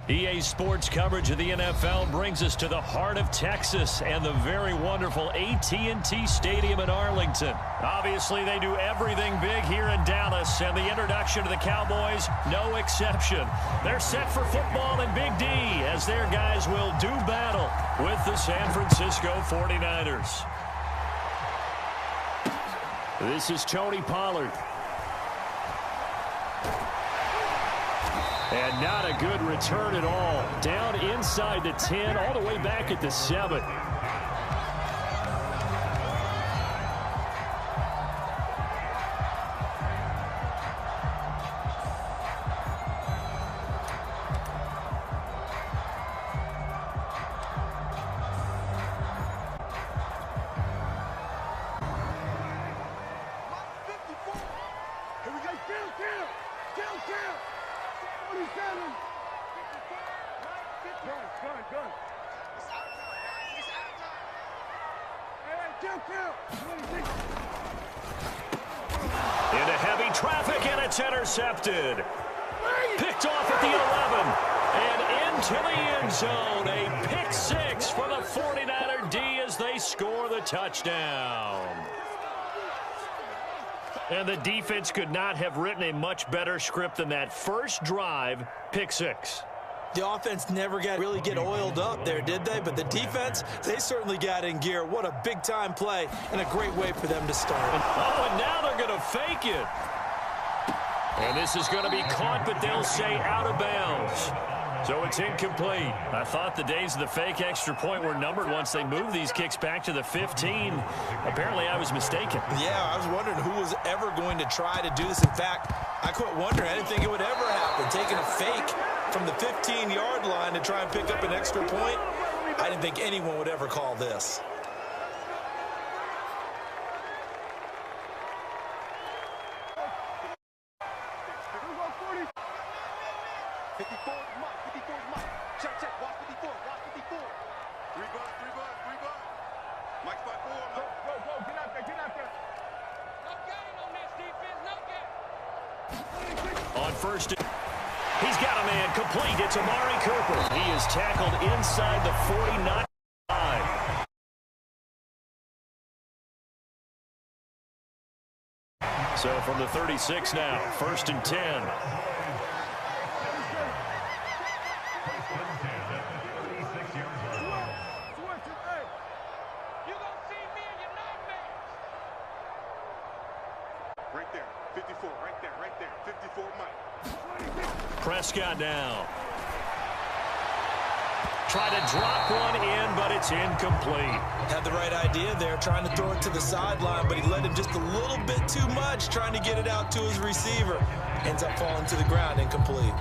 EA Sports coverage of the NFL brings us to the heart of Texas and the very wonderful AT&T Stadium in Arlington. Obviously, they do everything big here in Dallas, and the introduction to the Cowboys, no exception. They're set for football in Big D as their guys will do battle with the San Francisco 49ers. This is Tony Pollard. And not a good return at all. Down inside the 10, all the way back at the 7. Into heavy traffic, and it's intercepted. Picked off at the 11. And into the end zone. A pick 6 for the 49er D as they score the touchdown. And the defense could not have written a much better script than that first drive, pick 6. The offense never really get oiled up there, did they? But the defense, they certainly got in gear. What a big-time play and a great way for them to start. Oh, and now they're going to fake it. And this is going to be caught, but they'll say out of bounds. So it's incomplete. I thought the days of the fake extra point were numbered once they moved these kicks back to the 15. Apparently, I was mistaken. Yeah, I was wondering who was ever going to try to do this. In fact, I quit wondering. I didn't think it would ever happen. Taking a fake from the 15-yard line to try and pick up an extra point, I didn't think anyone would ever call this. On first, he's got a man complete. It's Amari Cooper. He is tackled inside the 49. So from the 36 now, first and 10. Prescott now. Try to drop one in, but it's incomplete. Had the right idea there, trying to throw it to the sideline, but he let him just a little bit too much, trying to get it out to his receiver. Ends up falling to the ground, incomplete.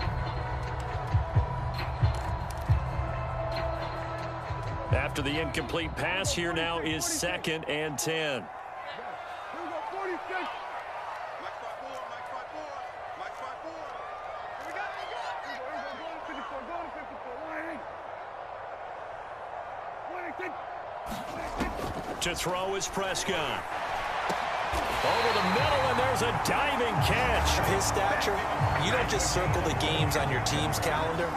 After the incomplete pass, here now is second and 10. To throw is Prescott. Over the middle, and there's a diving catch. His stature, you don't just circle the games on your team's calendar.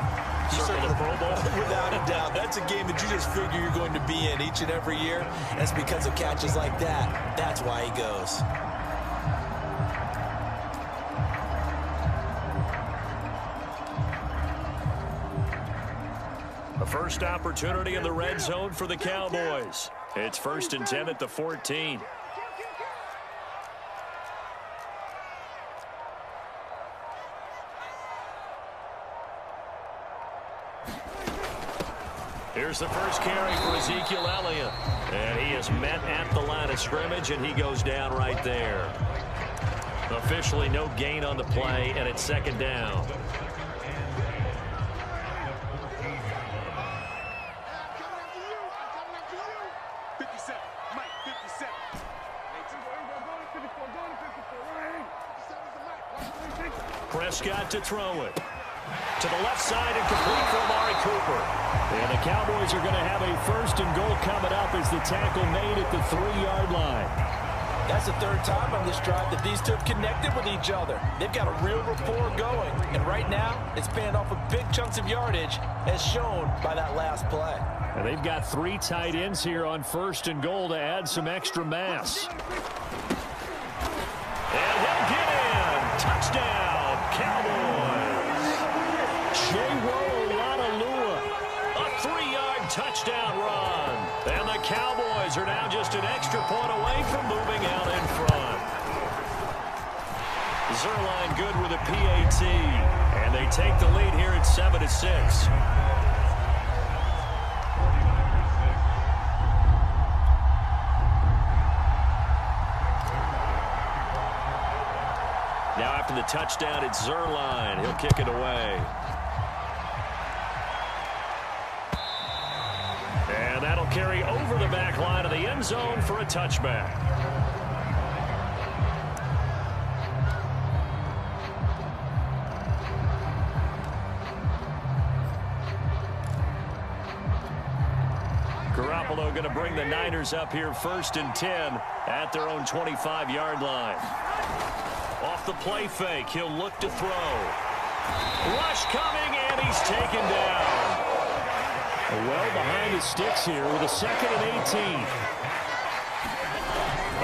You circle the Pro Bowl. Without a doubt. That's a game that you just figure you're going to be in each and every year. And it's because of catches like that. That's why he goes. The first opportunity in the red zone for the Cowboys. It's first and 10 at the 14. Here's the first carry for Ezekiel Elliott. And he is met at the line of scrimmage, and he goes down right there. Officially no gain on the play, and it's second down. Prescott to throw it. To the left side and complete for Amari Cooper. And the Cowboys are going to have a first and goal coming up as the tackle made at the 3-yard line. That's the third time on this drive that these two have connected with each other. They've got a real rapport going, and right now it's paying off with big chunks of yardage, as shown by that last play. And they've got 3 tight ends here on 1st and goal to add some extra mass. And he'll get in. Touchdown, Cowboys. A 3-yard touchdown run. And the Cowboys are now just an extra point away from moving out in front. Zerline good with a PAT. And they take the lead here at 7-6. Now after the touchdown, it's Zerline. He'll kick it away. And that'll carry over the back line of the end zone for a touchback. Garoppolo going to bring the Niners up here 1st and 10 at their own 25-yard line. Off the play fake, he'll look to throw. Rush coming, and he's taken down. Well behind his sticks here with a 2nd and 18.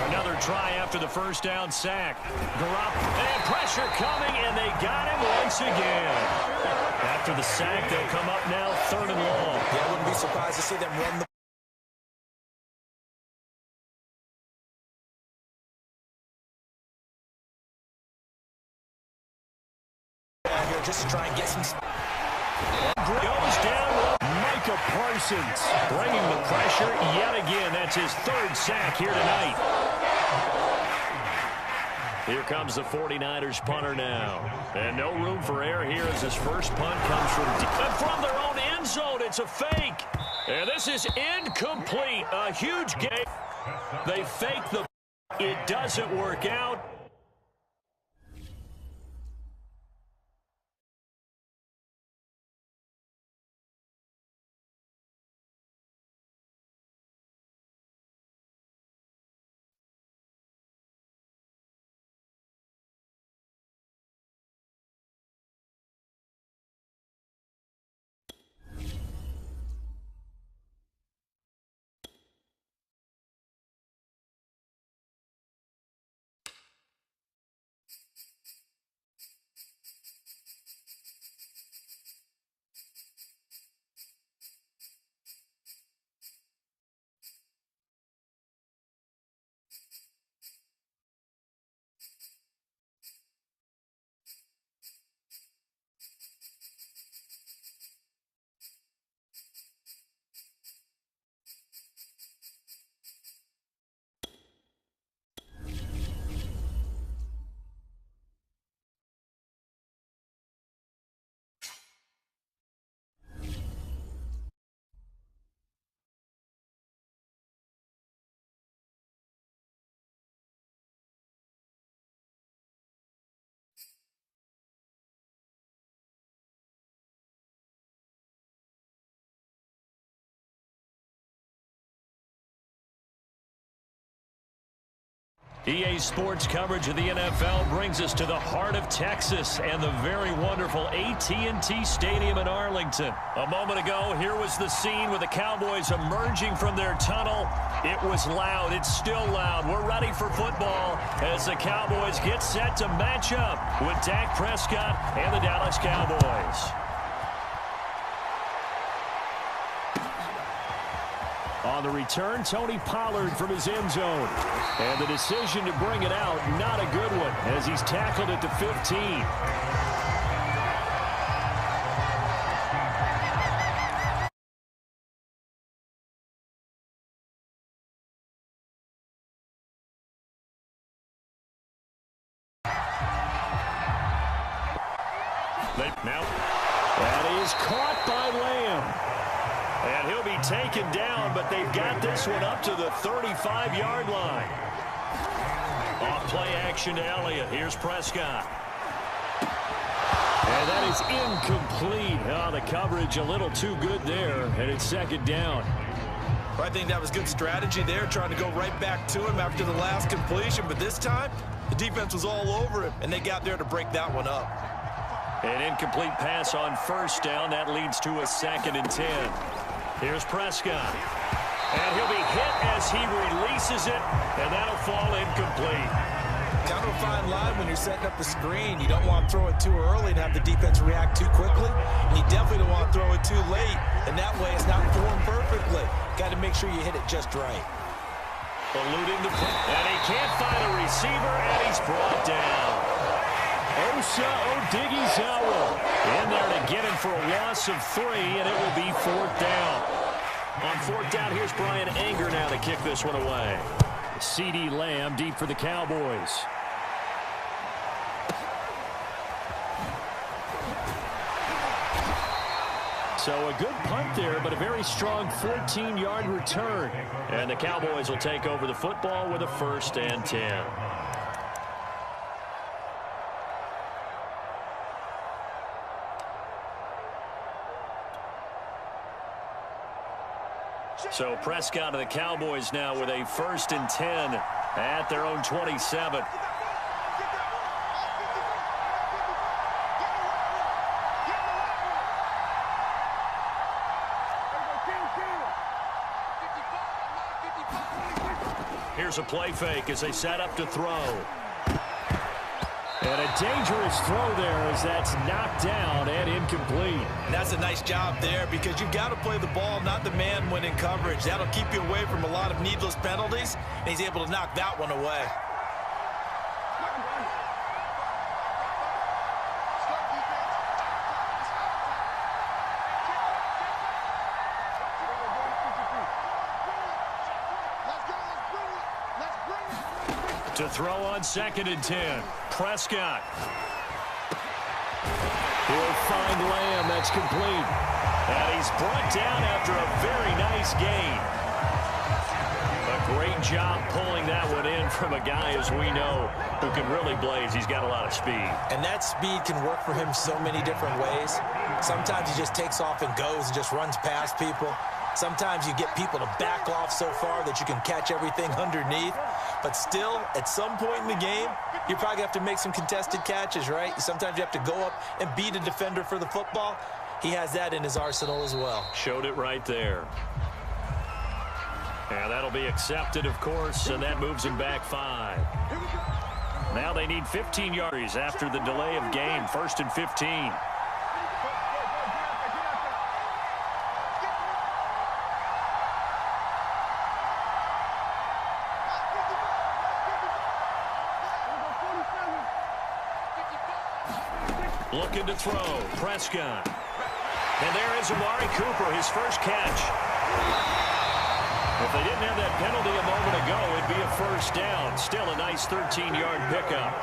Another try after the first down sack. And pressure coming, and they got him once again. After the sack, they'll come up now 3rd and long. Yeah, I wouldn't be surprised to see them run the here just to try and get some. Goes down Micah Parsons, bringing the pressure yet again. That's his 3rd sack here tonight. Here comes the 49ers punter now. And no room for error here as his first punt comes from their own end zone. It's a fake. And this is incomplete. A huge game. They fake the. It doesn't work out. EA Sports coverage of the NFL brings us to the heart of Texas and the very wonderful AT&T Stadium in Arlington. A moment ago, here was the scene with the Cowboys emerging from their tunnel. It was loud. It's still loud. We're ready for football as the Cowboys get set to match up with Dak Prescott and the Dallas Cowboys. On the return, Tony Pollard from his end zone. And the decision to bring it out, not a good one, as he's tackled at the 15. Now, that is caught by Lamb. And he'll be taken down, but they've got this one up to the 35-yard line. Off play action to Elliott. Here's Prescott. And that is incomplete. Oh, the coverage a little too good there, and it's 2nd down. I think that was good strategy there, trying to go right back to him after the last completion. But this time, the defense was all over him, and they got there to break that one up. An incomplete pass on first down. That leads to a 2nd and 10. Here's Prescott. And he'll be hit as he releases it, and that'll fall incomplete. Kind of a fine line when you're setting up the screen. You don't want to throw it too early and have the defense react too quickly. And you definitely don't want to throw it too late, and that way it's not formed perfectly. Got to make sure you hit it just right. Eluding the play, and he can't find a receiver, and he's brought down. Osa Odighizuwa in there to get him for a loss of 3, and it will be 4th down. On 4th down, here's Brian Anger now to kick this one away. CeeDee Lamb deep for the Cowboys. So a good punt there, but a very strong 14-yard return. And the Cowboys will take over the football with a 1st and 10. So Prescott of the Cowboys now with a 1st and 10 at their own 27. Here's a play fake as they set up to throw. And a dangerous throw there as that's knocked down and incomplete. And that's a nice job there because you've got to play the ball, not the man when in coverage. That'll keep you away from a lot of needless penalties, and he's able to knock that one away. To throw on 2nd and 10. Prescott. He'll find Lamb. That's complete. And he's brought down after a very nice gain. A great job pulling that one in from a guy, as we know, who can really blaze. He's got a lot of speed. And that speed can work for him so many different ways. Sometimes he just takes off and goes and just runs past people. Sometimes you get people to back off so far that you can catch everything underneath. But still, at some point in the game, you probably have to make some contested catches, right? Sometimes you have to go up and beat a defender for the football. He has that in his arsenal as well. Showed it right there. And that'll be accepted, of course, and that moves him back 5. Now they need 15 yards after the delay of game. 1st and 15. Looking to throw. Prescott. And there is Amari Cooper, his first catch. If they didn't have that penalty a moment ago, it'd be a 1st down. Still a nice 13-yard pickup.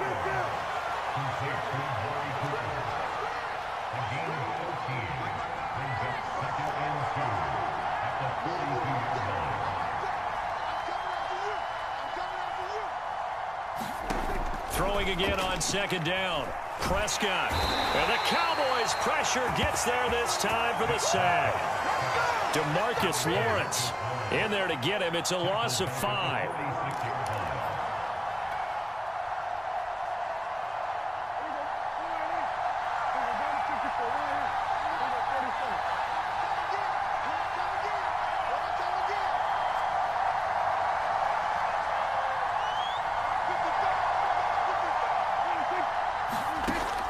Throwing again on 2nd down. Prescott. And the Cowboys pressure gets there this time for the sack. DeMarcus Lawrence in there to get him. It's a loss of 5.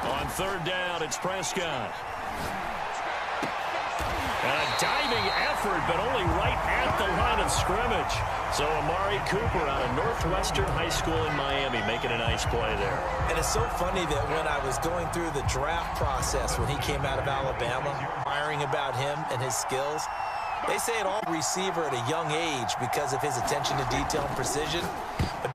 On 3rd down, it's Prescott. And a diving effort, but only right at the line of scrimmage. So Amari Cooper out of Northwestern High School in Miami making a nice play there. And it's so funny that when I was going through the draft process when he came out of Alabama, inquiring about him and his skills, they say it all receiver at a young age because of his attention to detail and precision. But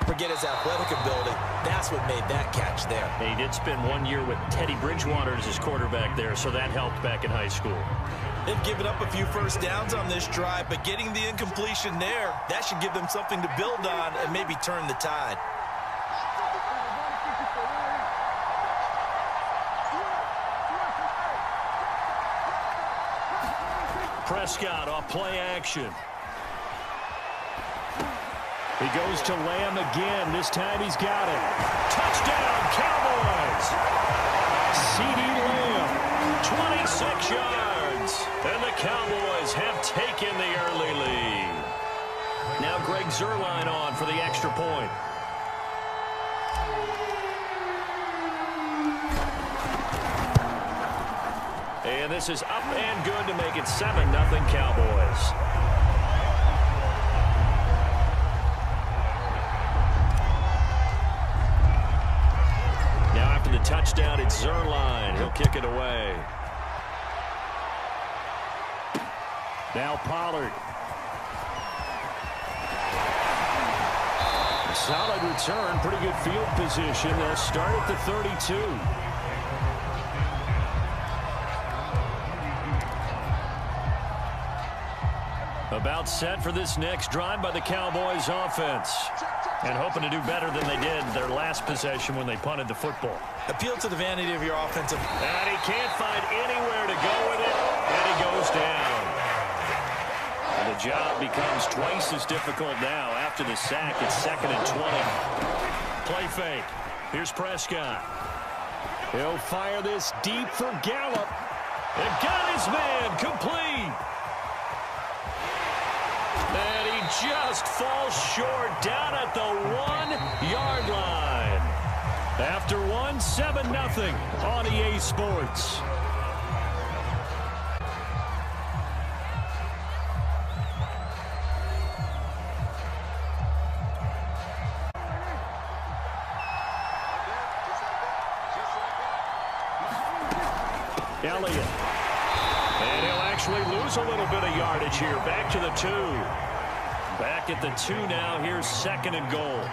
forget his athletic ability. That's what made that catch there. He did spend 1 year with Teddy Bridgewater as his quarterback there, so that helped back in high school. They've given up a few 1st downs on this drive, but getting the incompletion there, that should give them something to build on and maybe turn the tide. Prescott off play action. He goes to Lamb again. This time he's got it. Touchdown, Cowboys! C.D. Lamb, 26 yards. And the Cowboys have taken the early lead. Now Greg Zuerlein on for the extra point. And this is up and good to make it 7-0 Cowboys. Now after the touchdown, it's Zuerlein. He'll kick it away. Now Pollard. Solid return, pretty good field position. They'll start at the 32. About set for this next drive by the Cowboys offense. And hoping to do better than they did their last possession when they punted the football. Appeal to the vanity of your offensive. And he can't find anywhere to go with it. And he goes down. And the job becomes twice as difficult now. After the sack, it's 2nd and 20. Play fake. Here's Prescott. He'll fire this deep for Gallup. And got his man complete. And he just falls short down at the 1-yard line. After 7-0 on EA Sports. Elliott. And he'll actually lose a little bit of yardage here. Back to the 2. Back at the 2 now. Here's 2nd and goal.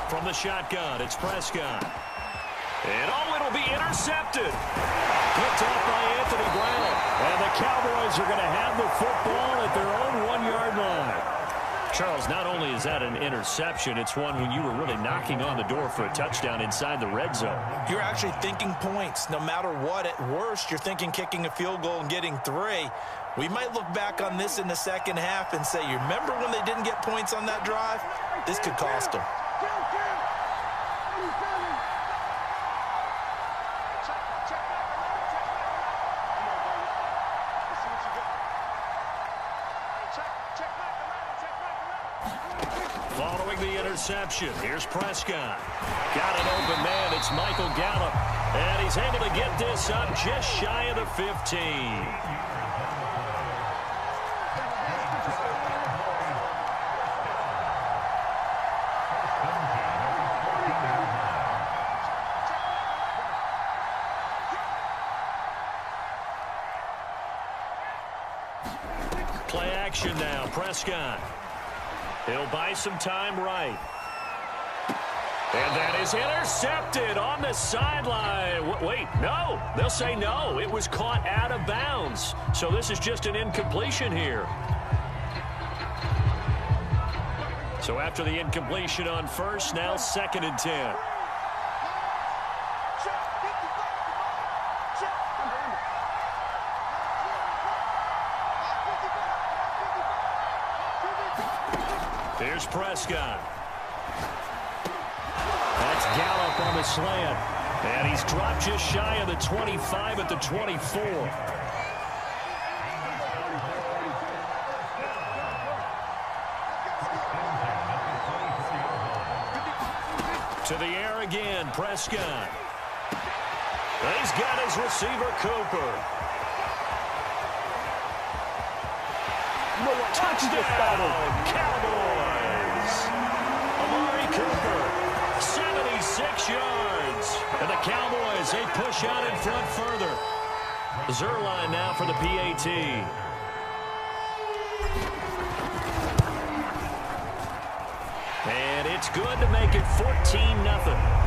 From the shotgun, it's Prescott. And it'll be intercepted. Picked off by Anthony Brown. And the Cowboys are going to have the football at their own 1-yard line. Charles, not only is that an interception, it's one when you were really knocking on the door for a touchdown inside the red zone. You're actually thinking points. No matter what, at worst, you're thinking kicking a field goal and getting 3. We might look back on this in the second half and say, you remember when they didn't get points on that drive? This could cost them. Following the interception, here's Prescott. Got an open man, it's Michael Gallup. And he's able to get this up just shy of the 15. Play action now, Prescott. He'll buy some time right. And that is intercepted on the sideline. Wait, no. They'll say no. It was caught out of bounds. So this is just an incompletion here. So after the incompletion on first, now 2nd and 10. Here's Prescott. That's Gallup on the slant. And he's dropped just shy of the 25 at the 24. To the air again, Prescott. He's got his receiver, Cooper. Touchdown, Cowboys. Amari Cooper, 76 yards. And the Cowboys, they push out in front further. Zuerlein now for the PAT. And it's good to make it 14-0.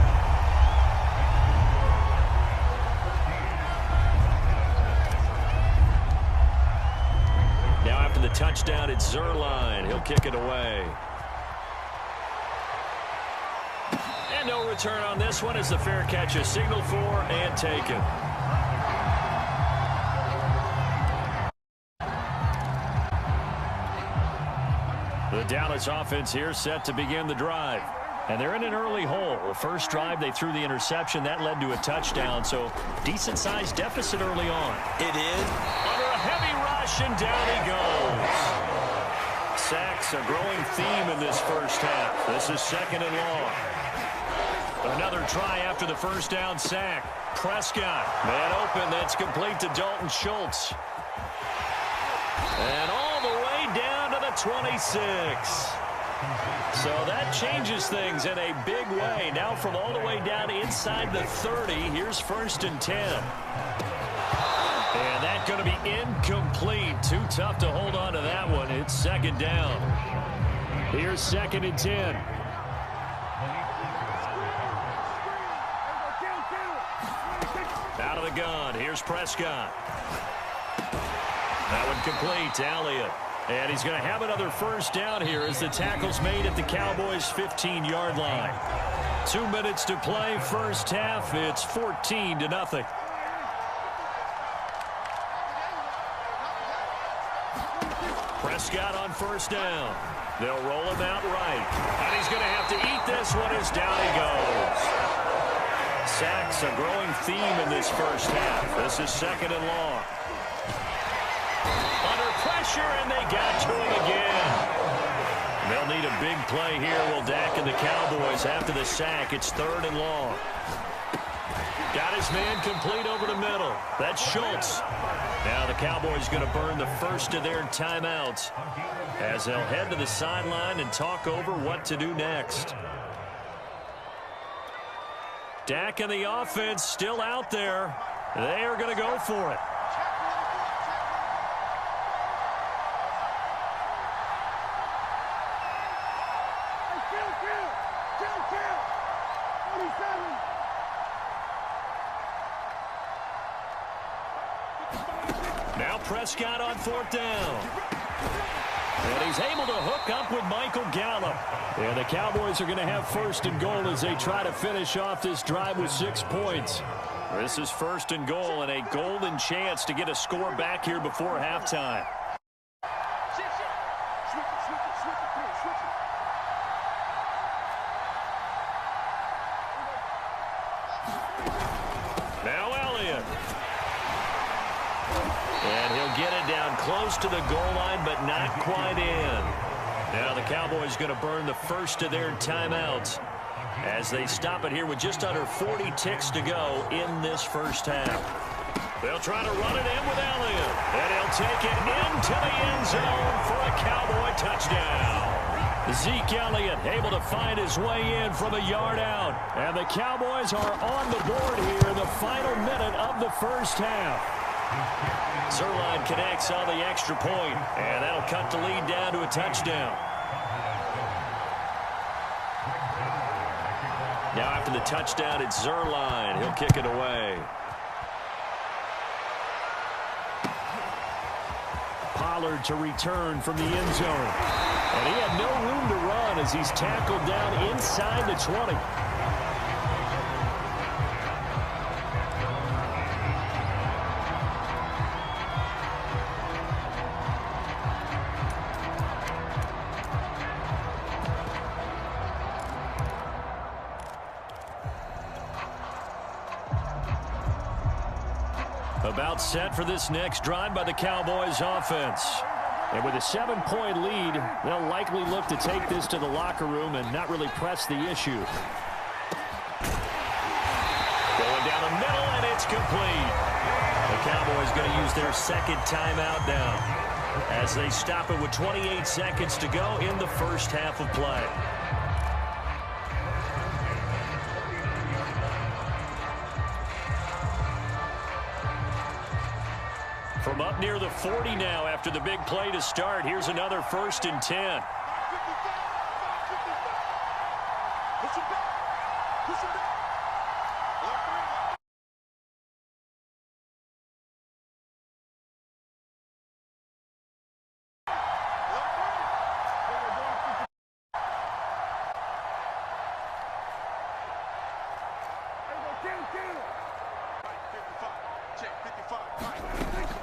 The touchdown, it's Zuerlein. He'll kick it away. And no return on this one as the fair catch is signaled for and taken. The Dallas offense here set to begin the drive. And they're in an early hole. The first drive, they threw the interception. That led to a touchdown, so decent-sized deficit early on. It is. Under a heavy rush, and down he goes. Sacks a growing theme in this first half. This is second and long. Another try after the first down sack. Prescott, man open, that's complete to Dalton Schultz. And all the way down to the 26. So that changes things in a big way. Now from all the way down inside the 30, here's 1st and 10. And that's going to be incomplete. Too tough to hold on to that one. It's second down. Here's 2nd and 10. Out of the gun. Here's Prescott. That one complete to Elliott. And he's going to have another first down here as the tackle's made at the Cowboys' 15-yard line. 2 minutes to play, first half. It's 14-0. Prescott on first down. They'll roll him out right. And he's going to have to eat this one as down he goes. Sacks a growing theme in this first half. This is second and long. Pressure, and they got to him again. They'll need a big play here. Will Dak and the Cowboys after the sack. It's 3rd and long. Got his man complete over the middle. That's Schultz. Now the Cowboys going to burn the first of their timeouts as they'll head to the sideline and talk over what to do next. Dak and the offense still out there. They are going to go for it. Now Prescott on 4th down. And he's able to hook up with Michael Gallup. And the Cowboys are going to have 1st and goal as they try to finish off this drive with 6 points. This is 1st and goal and a golden chance to get a score back here before halftime. Now Elliott. And he'll get it down close to the goal line, but not quite in. Now the Cowboys going to burn the first of their timeouts as they stop it here with just under 40 ticks to go in this first half. They'll try to run it in with Elliott. And he'll take it into the end zone for a Cowboy touchdown. Zeke Elliott able to find his way in from a yard out. And the Cowboys are on the board here in the final minute of the first half. Zerline connects on the extra point, and that'll cut the lead down to a touchdown. Now after the touchdown, it's Zerline. He'll kick it away. Pollard to return from the end zone. And he had no room to run as he's tackled down inside the 20. About set for this next drive by the Cowboys offense. And with a 7-point lead, they'll likely look to take this to the locker room and not really press the issue. Going down the middle, and it's complete. The Cowboys going to use their second timeout now as they stop it with 28 seconds to go in the first half of play. From up near the 40 now after the big play to start. Here's another 1st and 10.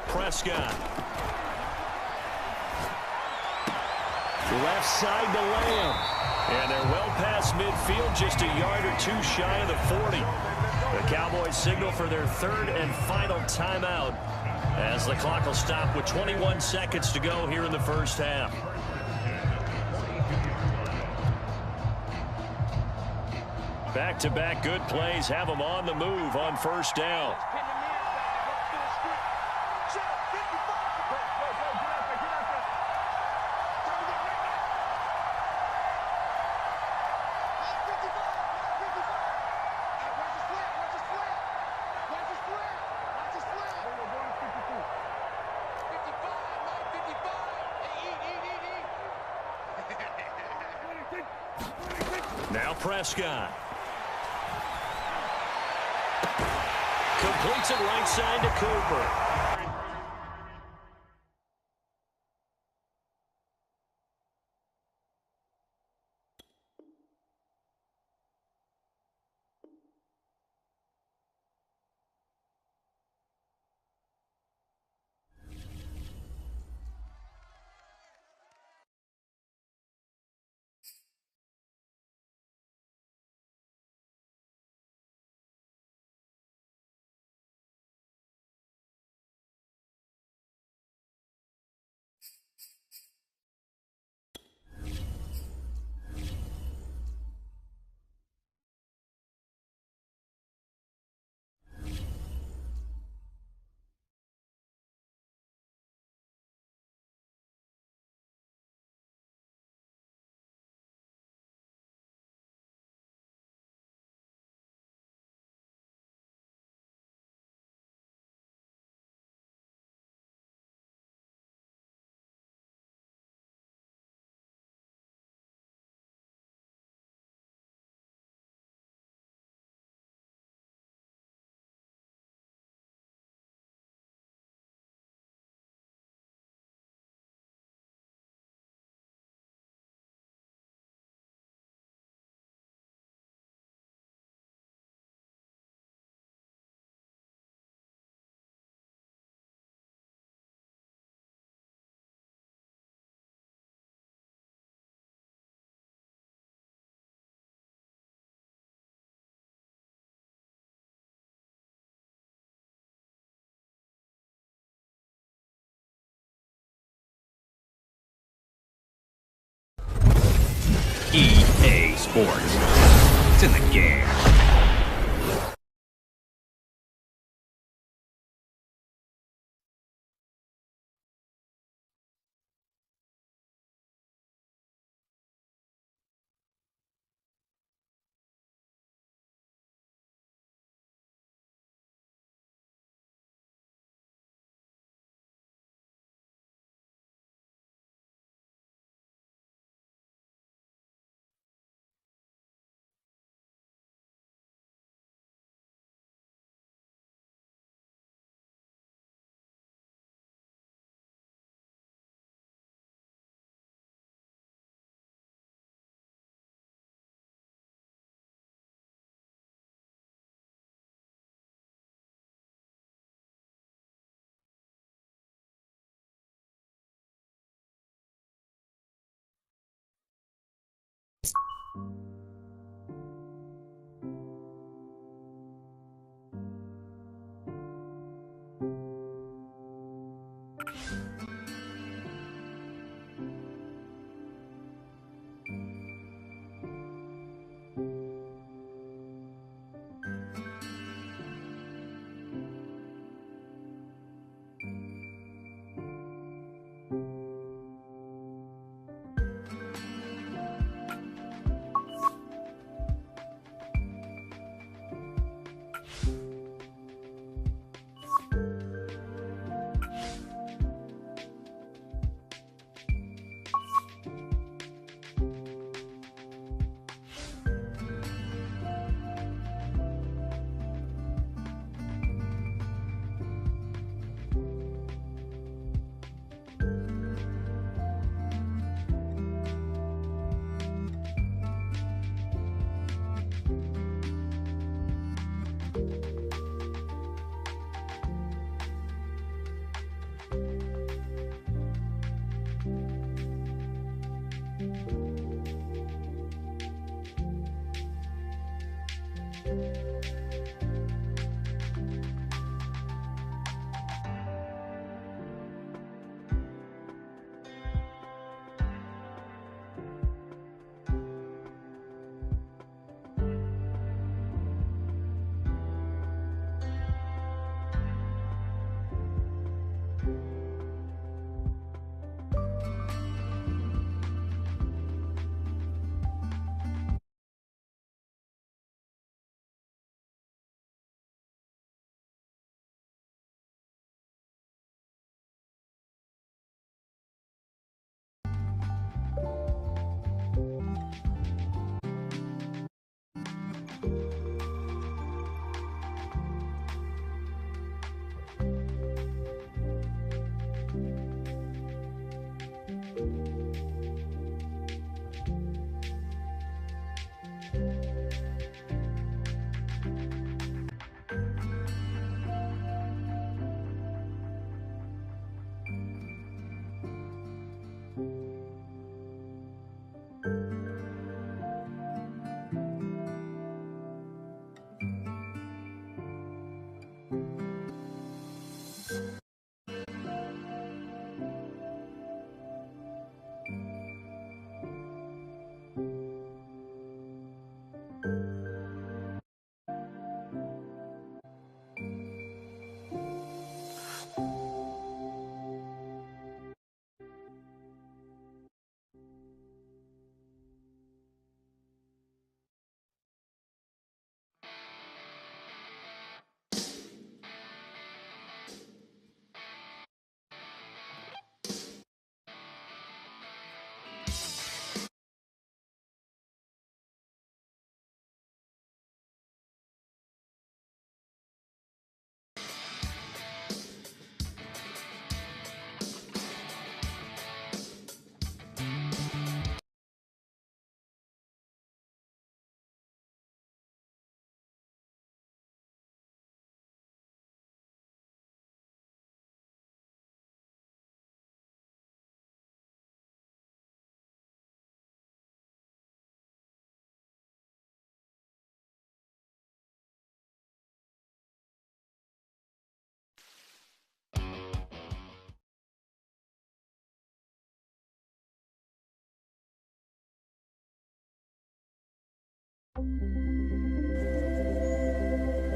Prescott. Left side to Lamb. And they're well past midfield, just a yard or two shy of the 40. The Cowboys signal for their third and final timeout as the clock will stop with 21 seconds to go here in the first half. Back-to-back good plays have them on the move on first down. Now Prescott. Completes it right side to Cooper. EA Sports. It's in the game.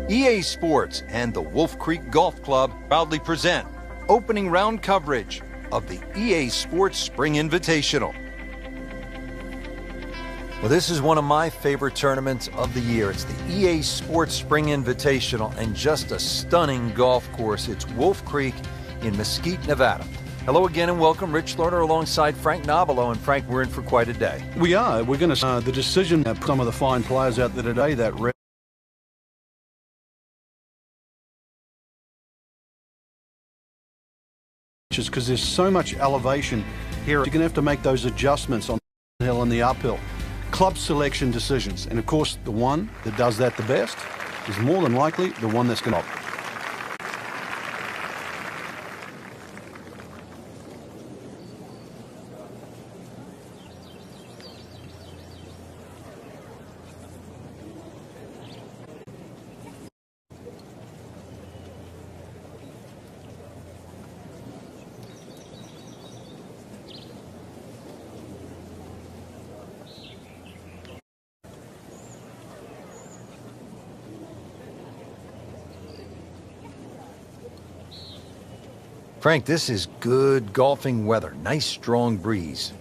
EA Sports and the Wolf Creek Golf Club proudly present opening round coverage of the EA Sports Spring Invitational. Well, this is one of my favorite tournaments of the year. It's the EA Sports Spring Invitational, and just a stunning golf course. It's Wolf Creek in Mesquite, Nevada. Hello again and welcome. Rich Lerner alongside Frank Nobilo. And Frank, we're in for quite a day. We are. We're going to the decision of some of the fine players out there today. That just because there's so much elevation here, you're going to have to make those adjustments on the hill and the uphill. Club selection decisions, and of course, the one that does that the best is more than likely the one that's going to. Frank, this is good golfing weather. Nice strong breeze.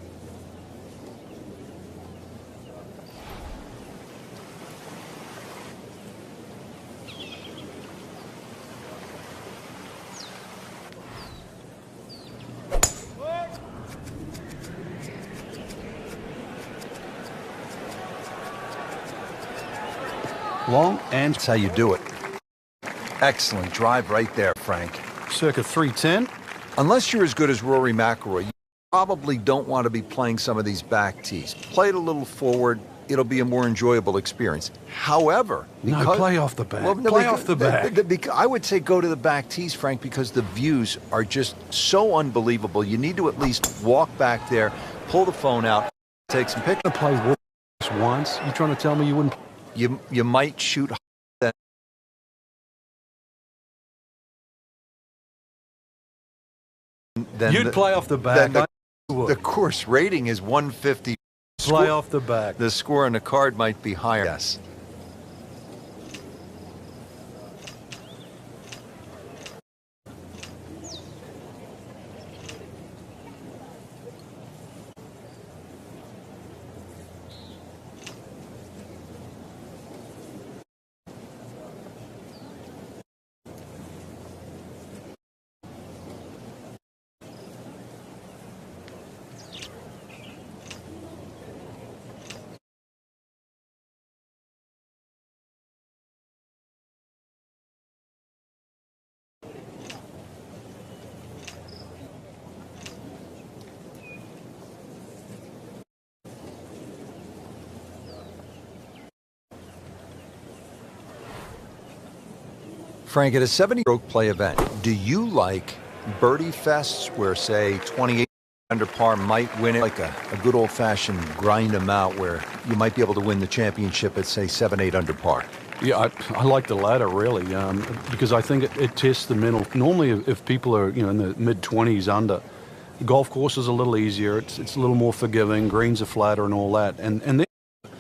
Long, and that's how you do it. Excellent drive right there, Frank. Circa 310. Unless you're as good as Rory McIlroy, you probably don't want to be playing some of these back tees. Play it a little forward. It'll be a more enjoyable experience. However, no, play off the back. Well, no, play off the back. I would say go to the back tees, Frank, because the views are just so unbelievable. You need to at least walk back there, pull the phone out, take some pictures. Play once. You trying to tell me you wouldn't? You might shoot. You'd play off the back. The course rating is 150. Play off the back. The score on the card might be higher. Yes. Frank, at a 70-stroke play event, do you like birdie fests where, say, 28 under par might win it, like a good old-fashioned grind them out where you might be able to win the championship at, say, 7, 8 under par? Yeah, I like the latter, really, because I think it tests the mental. Normally, if people are, in the mid-20s under, golf course is a little easier. It's a little more forgiving. Greens are flatter and all that. And then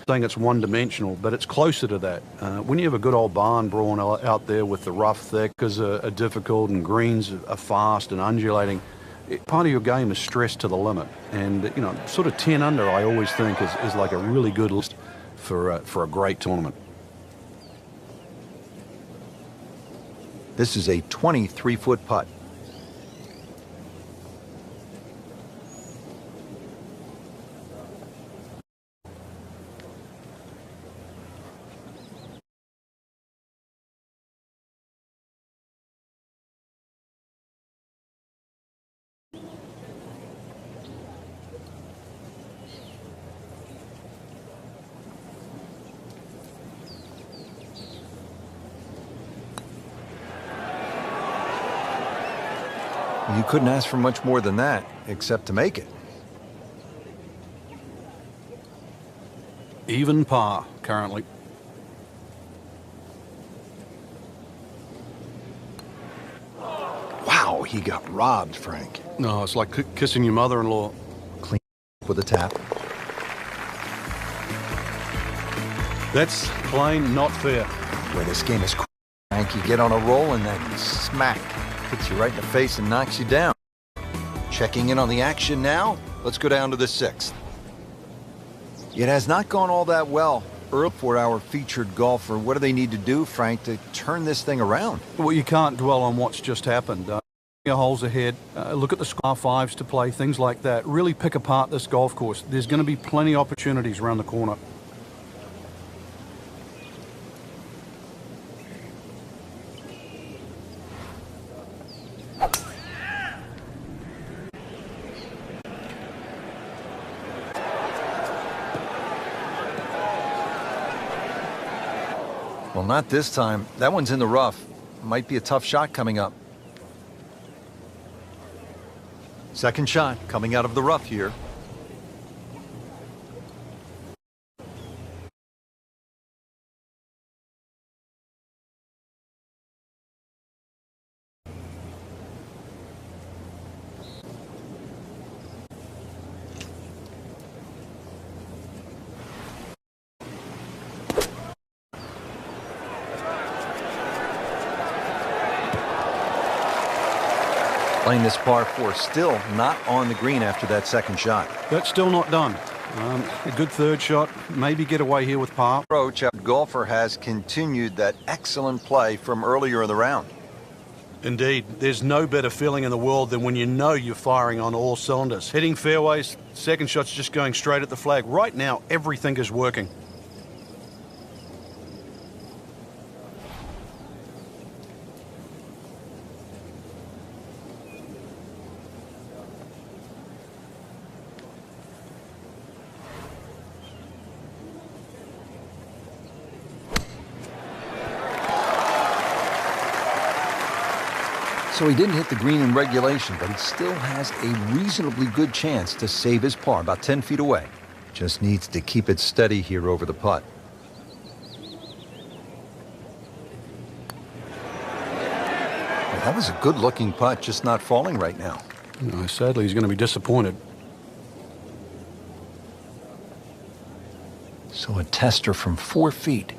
saying it's one-dimensional, but it's closer to that. When you have a good old barn brawn out there with the rough thickers are difficult and greens are fast and undulating, part of your game is stressed to the limit. And sort of 10 under, I always think is like a really good list for a great tournament. This is a 23-foot putt. You couldn't ask for much more than that, except to make it. Even par, currently. Wow, he got robbed, Frank. No, it's like kissing your mother-in-law. Clean with a tap. That's plain not fair. Where this game is crank, you get on a roll and then smack. Hits you right in the face and knocks you down. Checking in on the action now. Let's go down to the 6th. It has not gone all that well. Early for our featured golfer. What do they need to do, Frank, to turn this thing around? Well, you can't dwell on what's just happened. Holes ahead, look at the score 5s to play, things like that. Really pick apart this golf course. There's going to be plenty of opportunities around the corner. Well, not this time. That one's in the rough. Might be a tough shot coming up. Second shot coming out of the rough here. Playing this par 4, still not on the green after that second shot. That's still not done. A good third shot, maybe get away here with par. Approach, our golfer has continued that excellent play from earlier in the round. Indeed, there's no better feeling in the world than when you know you're firing on all cylinders. Hitting fairways, second shot's just going straight at the flag. Right now, everything is working. So he didn't hit the green in regulation, but he still has a reasonably good chance to save his par, about 10 feet away. Just needs to keep it steady here over the putt. Well, that was a good-looking putt, just not falling right now. No, sadly, he's going to be disappointed. So a tester from 4 feet.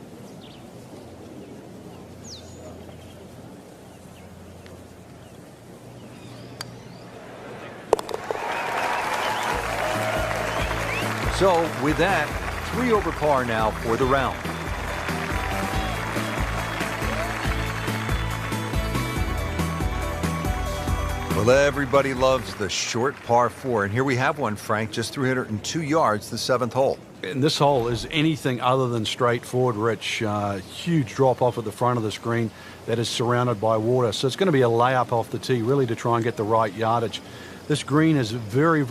So, with that, 3 over par now for the round. Well, everybody loves the short par 4, and here we have one, Frank, just 302 yards, the 7th hole. And this hole is anything other than straightforward, Rich. Huge drop off at the front of the screen that is surrounded by water. So it's going to be a layup off the tee, really, to try and get the right yardage. This green is very,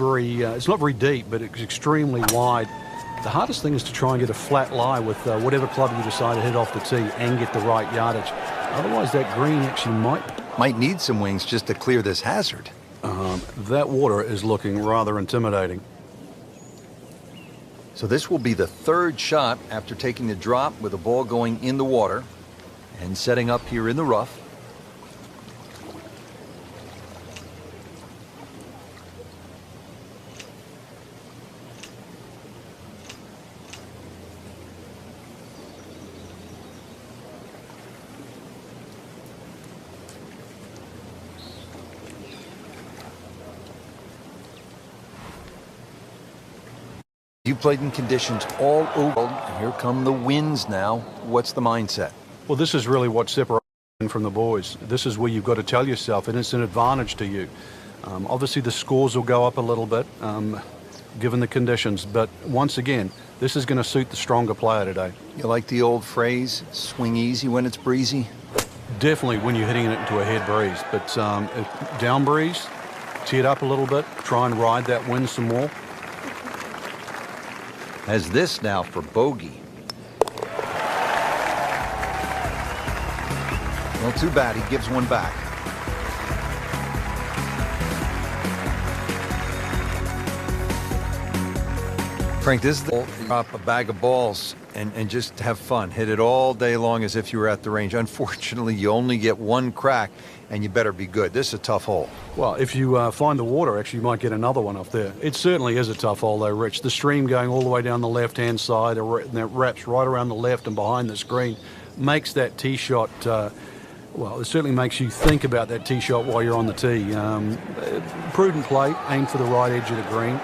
it's not very deep, but it's extremely wide. The hardest thing is to try and get a flat lie with whatever club you decide to hit off the tee and get the right yardage. Otherwise, that green actually might need some wings just to clear this hazard. That water is looking rather intimidating. So this will be the 3rd shot after taking the drop with the ball going in the water and setting up here in the rough. You played in conditions all over, and here come the winds now. What's the mindset? Well, this is really what separates from the boys. This is where you've got to tell yourself, and it's an advantage to you. Obviously, the scores will go up a little bit, given the conditions, but once again, this is going to suit the stronger player today. You like the old phrase, swing easy when it's breezy? Definitely when you're hitting it into a head breeze, but down breeze, tee it up a little bit, try and ride that wind some more. Has this now for bogey. Well, too bad. He gives one back. Frank, this is the drop a bag of balls. and just have fun. Hit it all day long as if you were at the range. Unfortunately, you only get one crack, and you better be good. This is a tough hole. Well, if you find the water, actually, you might get another one up there. It certainly is a tough hole, though, Rich. The stream going all the way down the left-hand side, and that wraps right around the left and behind the screen, makes that tee shot, well, it certainly makes you think about that tee shot while you're on the tee. Prudent play, aim for the right edge of the green.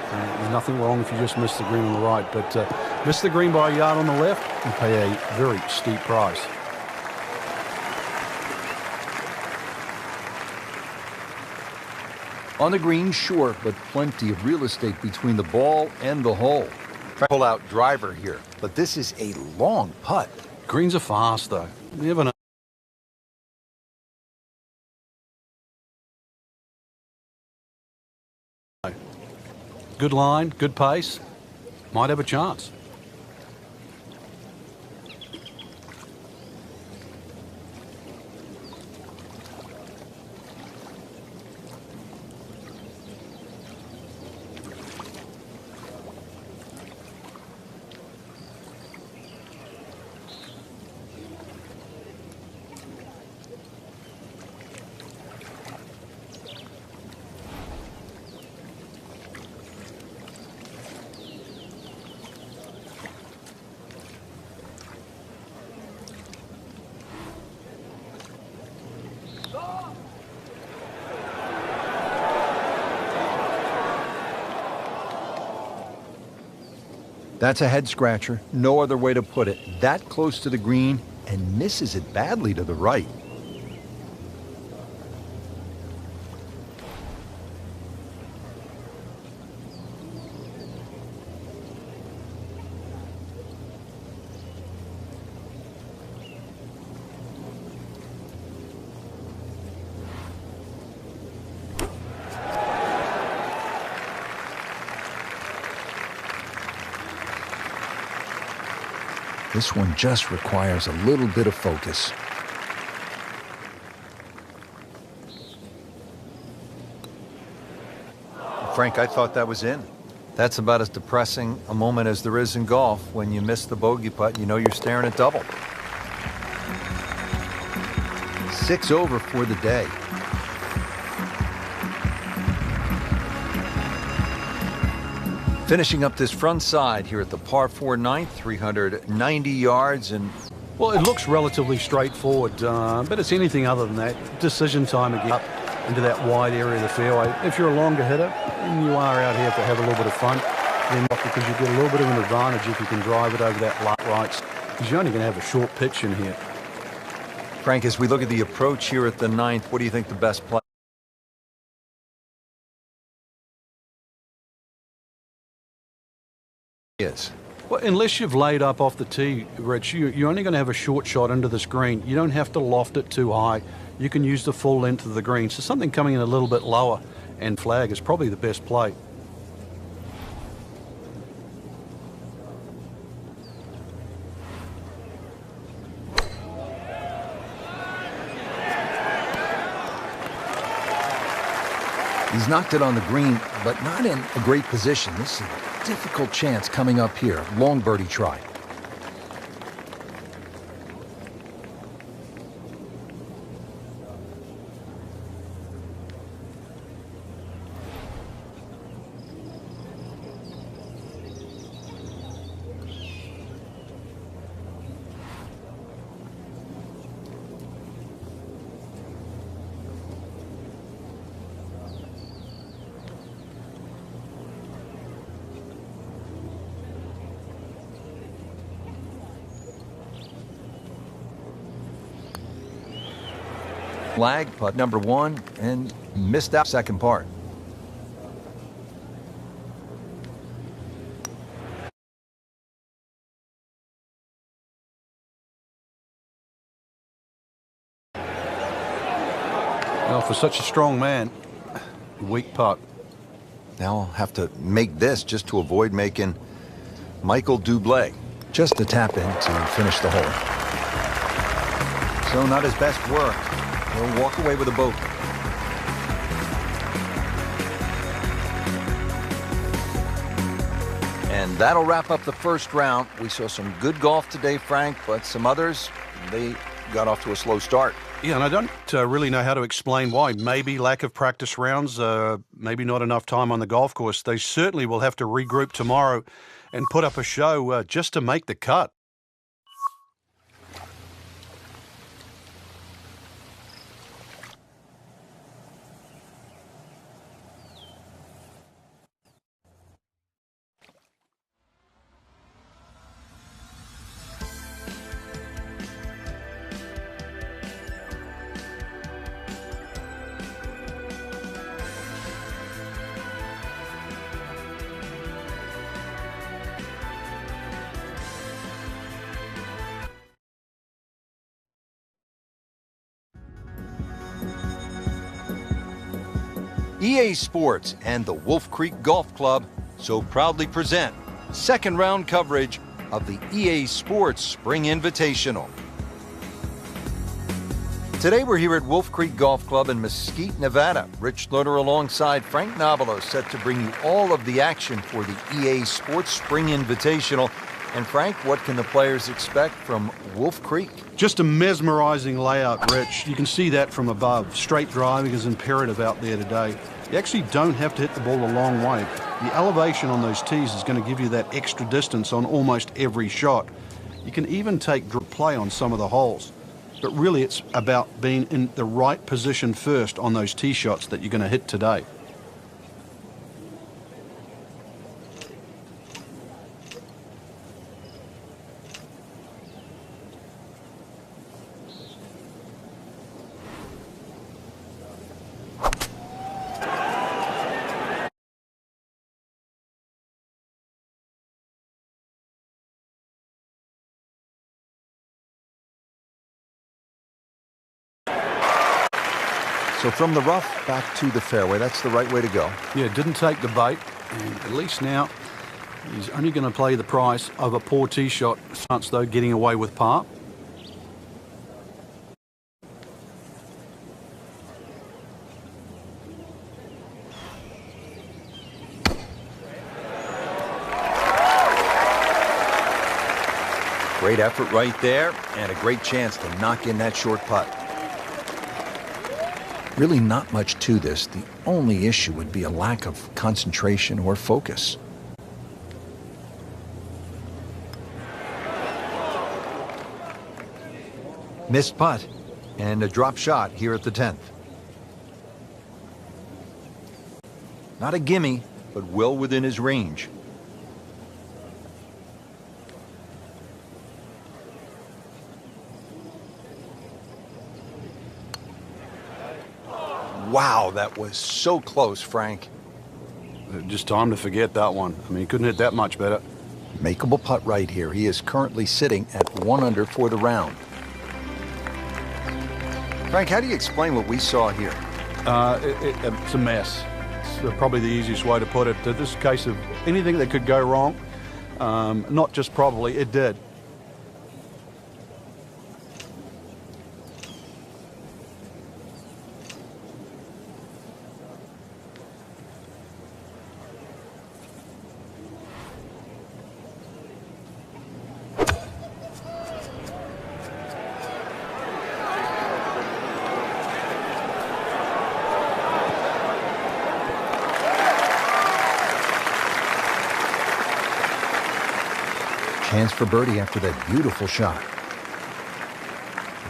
Nothing wrong if you just miss the green on the right, but miss the green by a yard on the left and pay a very steep price. On the green, sure, but plenty of real estate between the ball and the hole. Pull out driver here, but this is a long putt. Greens are fast, though. You never know. Good line, good pace. Might have a chance. That's a head scratcher. No other way to put it. That close to the green and misses it badly to the right. This one just requires a little bit of focus. Frank, I thought that was in. That's about as depressing a moment as there is in golf. When you miss the bogey putt, you know you're staring at double. 6 over for the day. Finishing up this front side here at the par 4 ninth, 390 yards. And well, it looks relatively straightforward, but it's anything other than that. Decision time again up into that wide area of the fairway. If you're a longer hitter and you are out here to have a little bit of fun, then because you get a little bit of an advantage if you can drive it over that right, because you're only going to have a short pitch in here. Frank, as we look at the approach here at the ninth, what do you think the best play is? Well, unless you've laid up off the tee, Rich, you're only going to have a short shot into this green. You don't have to loft it too high. You can use the full length of the green. So something coming in a little bit lower and flag is probably the best play. He's knocked it on the green, but not in a great position. This is a difficult chance coming up here. Long birdie try. Flag putt number 1 and missed out second part. Well, for such a strong man, weak putt. Now I'll have to make this just to avoid making Michael Dublé. Just to tap in to finish the hole. So not his best work. He'll walk away with a bogey. And And that'll wrap up the first round. We saw some good golf today, Frank, but some others, they got off to a slow start. Yeah, and I don't really know how to explain why. Maybe lack of practice rounds, maybe not enough time on the golf course. They certainly will have to regroup tomorrow and put up a show just to make the cut. EA Sports and the Wolf Creek Golf Club so proudly present second round coverage of the EA Sports Spring Invitational. Today we're here at Wolf Creek Golf Club in Mesquite, Nevada. Rich Lerner alongside Frank Nobilo set to bring you all of the action for the EA Sports Spring Invitational. And Frank, what can the players expect from Wolf Creek? Just a mesmerizing layout, Rich. You can see that from above. Straight driving is imperative out there today. You actually don't have to hit the ball a long way. The elevation on those tees is going to give you that extra distance on almost every shot. You can even take play on some of the holes. But really it's about being in the right position first on those tee shots that you're going to hit today. So from the rough back to the fairway, that's the right way to go. Yeah, didn't take the bait, and at least now he's only going to play the price of a poor tee shot, chance though getting away with par. Great effort right there, and a great chance to knock in that short putt. Really not much to this. The only issue would be a lack of concentration or focus. Missed putt and a drop shot here at the 10th. Not a gimme, but well within his range. Wow, that was so close, Frank. Just time to forget that one. I mean, he couldn't hit that much better. Makeable putt right here. He is currently sitting at 1 under for the round. Frank, how do you explain what we saw here? It's a mess. It's probably the easiest way to put it. This is a case of anything that could go wrong. Not just probably, it did. Chance for birdie after that beautiful shot.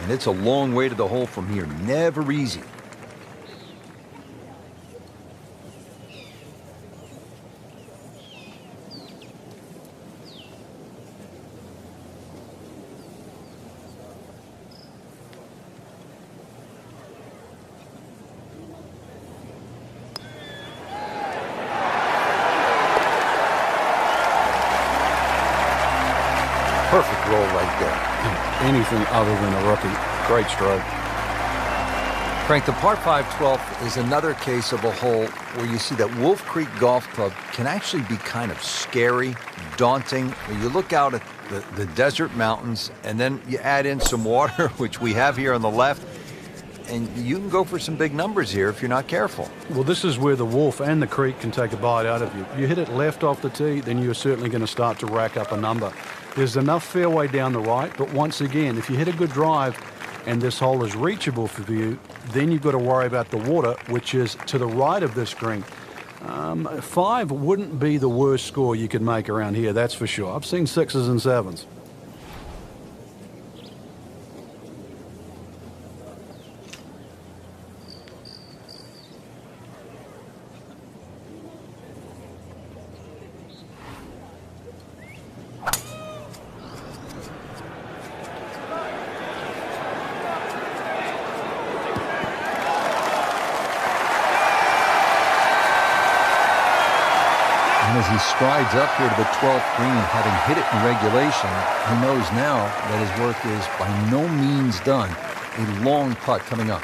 And it's a long way to the hole from here. Never easy. Perfect roll right there. Anything other than a rookie. Great stroke. Frank, the par 5 12th is another case of a hole where you see that Wolf Creek Golf Club can actually be kind of scary, daunting. When you look out at the desert mountains and then you add in some water, which we have here on the left, and you can go for some big numbers here if you're not careful. Well, this is where the Wolf and the Creek can take a bite out of you. You hit it left off the tee, then you're certainly going to start to rack up a number. There's enough fairway down the right, but once again, if you hit a good drive and this hole is reachable for you, then you've got to worry about the water, which is to the right of this green. 5 wouldn't be the worst score you could make around here, that's for sure. I've seen 6s and 7s. And as he strides up here to the 12th green, having hit it in regulation, he knows now that his work is by no means done. A long putt coming up.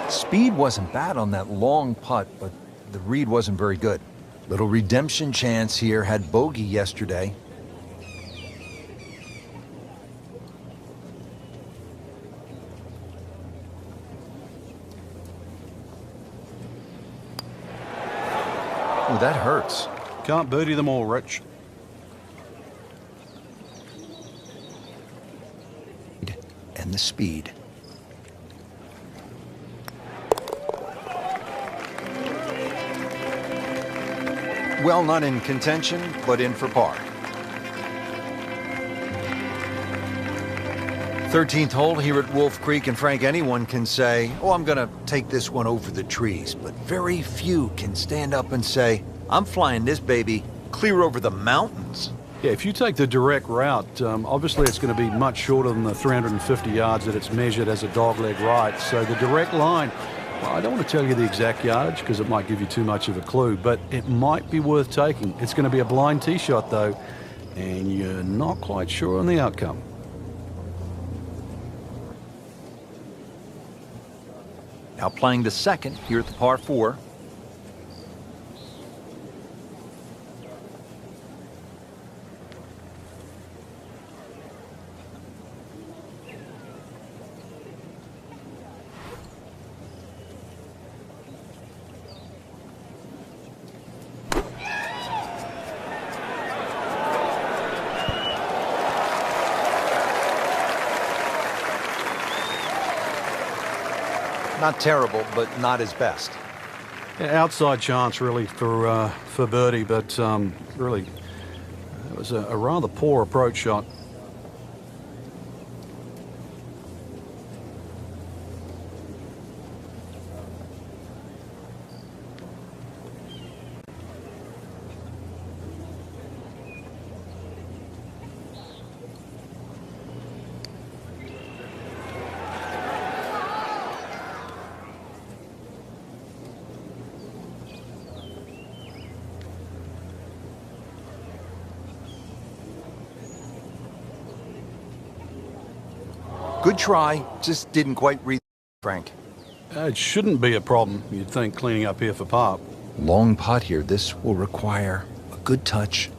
Speed wasn't bad on that long putt, but the read wasn't very good. Little redemption chance here, had bogey yesterday. Ooh, that hurts. Can't birdie them all, Rich. And the speed. Well, not in contention, but in for par. 13th hole here at Wolf Creek, and Frank, anyone can say, oh, I'm going to take this one over the trees, but very few can stand up and say, I'm flying this baby clear over the mountains. Yeah, if you take the direct route, obviously it's going to be much shorter than the 350 yards that it's measured as a dogleg right. So the direct line, well, I don't want to tell you the exact yardage because it might give you too much of a clue, but it might be worth taking. It's going to be a blind tee shot, though, and you're not quite sure on the outcome. Now playing the second here at the par 4. Not terrible, but not his best. Yeah, outside chance, really, for birdie, but really, it was a rather poor approach shot. Good try, just didn't quite read, Frank. It shouldn't be a problem, you'd think, cleaning up here for par. Long putt here. This will require a good touch.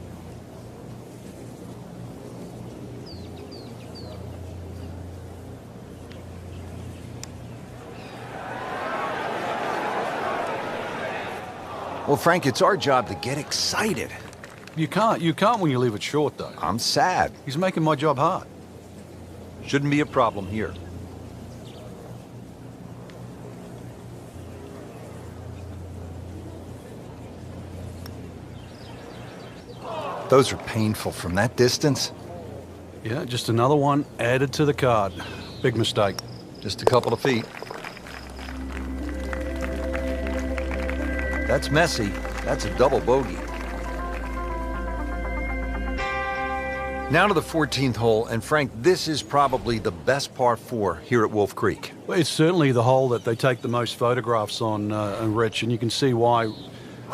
Well, Frank, it's our job to get excited. You can't when you leave it short, though. I'm sad. He's making my job hard. Shouldn't be a problem here. Those are painful from that distance. Yeah, just another one added to the card. Big mistake. Just a couple of feet. That's messy. That's a double bogey. Now to the 14th hole, and Frank, this is probably the best par 4 here at Wolf Creek. Well, it's certainly the hole that they take the most photographs on, Rich, and you can see why.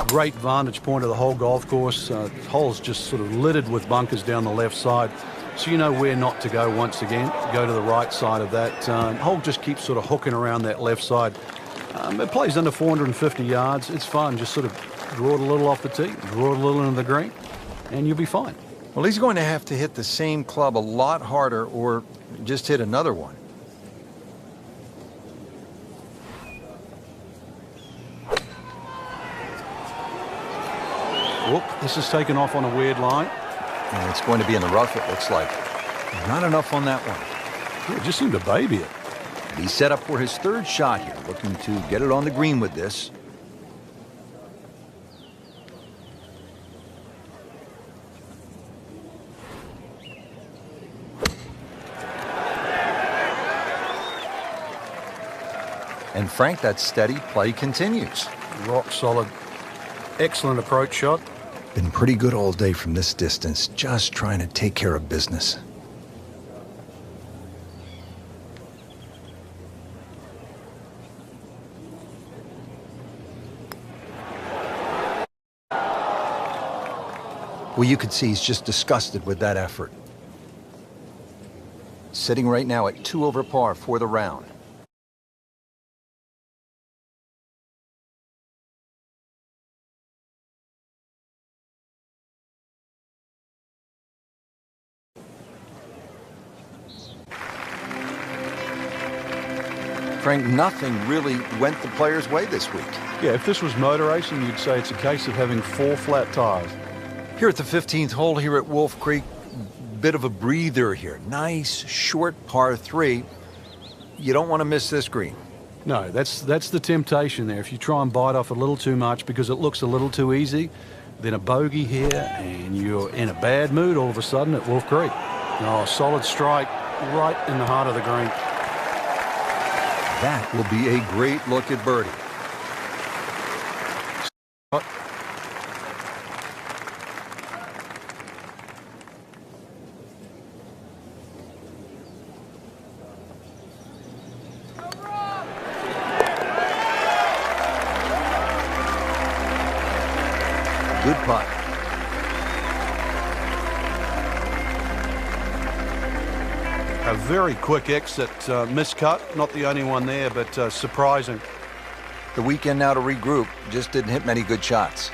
Great vantage point of the whole golf course. Hole's just sort of littered with bunkers down the left side, so you know where not to go once again. Go to the right side of that. Hole just keeps sort of hooking around that left side. It plays under 450 yards. It's fun. Just sort of draw it a little off the tee, draw it a little into the green, and you'll be fine. Well, he's going to have to hit the same club a lot harder or just hit another one. Whoop, this is taken off on a weird line. And it's going to be in the rough, it looks like. Not enough on that one. Yeah, it just seemed to baby it. He's set up for his third shot here, looking to get it on the green with this. And Frank, that steady play continues. Rock solid. Excellent approach shot. Been pretty good all day from this distance, just trying to take care of business. Well, you could see he's just disgusted with that effort. Sitting right now at 2 over par for the round. Frank, nothing really went the player's way this week. Yeah, if this was motor racing, you'd say it's a case of having 4 flat tires. Here at the 15th hole here at Wolf Creek, bit of a breather here. Nice, short par 3. You don't want to miss this green. No, that's the temptation there. If you try and bite off a little too much because it looks a little too easy, then a bogey here, and you're in a bad mood all of a sudden at Wolf Creek. Oh, solid strike right in the heart of the green. That will be a great look at birdie. Good putt. A very quick exit, miscut. Not the only one there, but surprising. The weekend now to regroup. Just didn't hit many good shots.